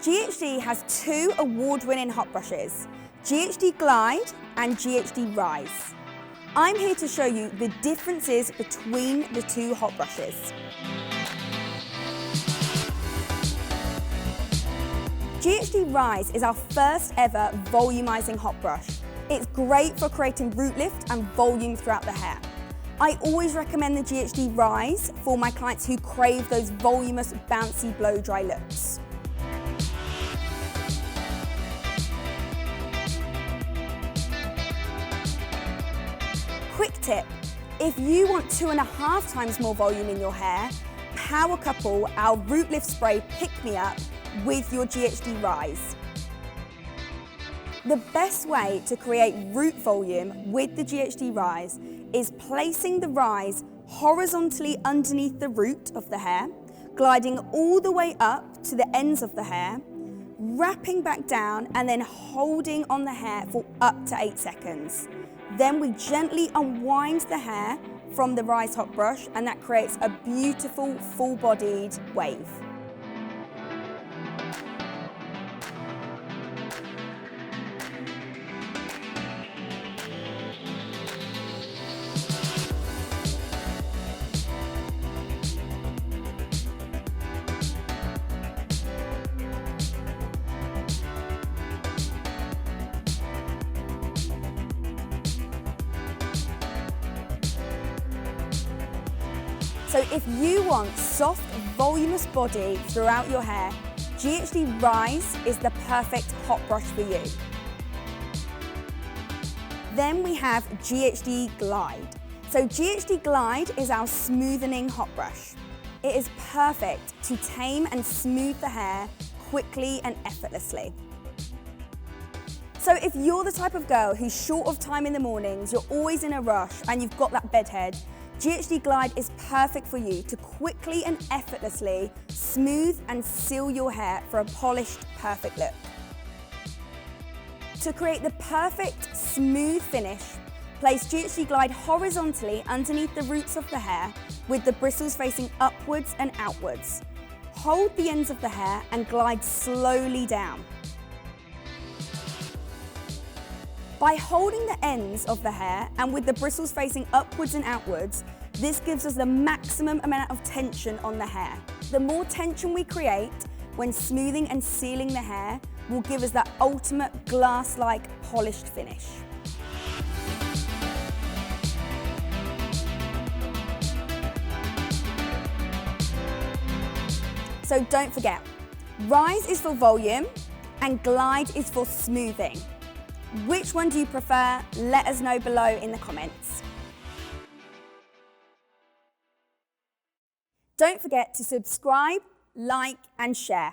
Ghd has two award-winning hot brushes, Ghd Glide and Ghd Rise. I'm here to show you the differences between the two hot brushes. Ghd Rise is our first ever volumizing hot brush. It's great for creating root lift and volume throughout the hair. I always recommend the Ghd Rise for my clients who crave those voluminous, bouncy blow-dry looks. Quick tip, if you want 2.5 times more volume in your hair, power couple our root lift spray pick-me-up with your Ghd Rise. The best way to create root volume with the Ghd Rise is placing the Rise horizontally underneath the root of the hair, gliding all the way up to the ends of the hair, wrapping back down and then holding on the hair for up to 8 seconds. Then we gently unwind the hair from the Rise hot brush and that creates a beautiful full-bodied wave. So if you want soft, voluminous body throughout your hair, Ghd Rise is the perfect hot brush for you. Then we have Ghd Glide. So Ghd Glide is our smoothing hot brush. It is perfect to tame and smooth the hair quickly and effortlessly. So if you're the type of girl who's short of time in the mornings, you're always in a rush and you've got that bedhead, Ghd Glide is perfect for you to quickly and effortlessly smooth and seal your hair for a polished, perfect look. To create the perfect smooth finish, place Ghd Glide horizontally underneath the roots of the hair with the bristles facing upwards and outwards. Hold the ends of the hair and glide slowly down. By holding the ends of the hair and with the bristles facing upwards and outwards, this gives us the maximum amount of tension on the hair. The more tension we create when smoothing and sealing the hair will give us that ultimate glass-like polished finish. So don't forget, Rise is for volume and Glide is for smoothing. Which one do you prefer? Let us know below in the comments. Don't forget to subscribe, like and share.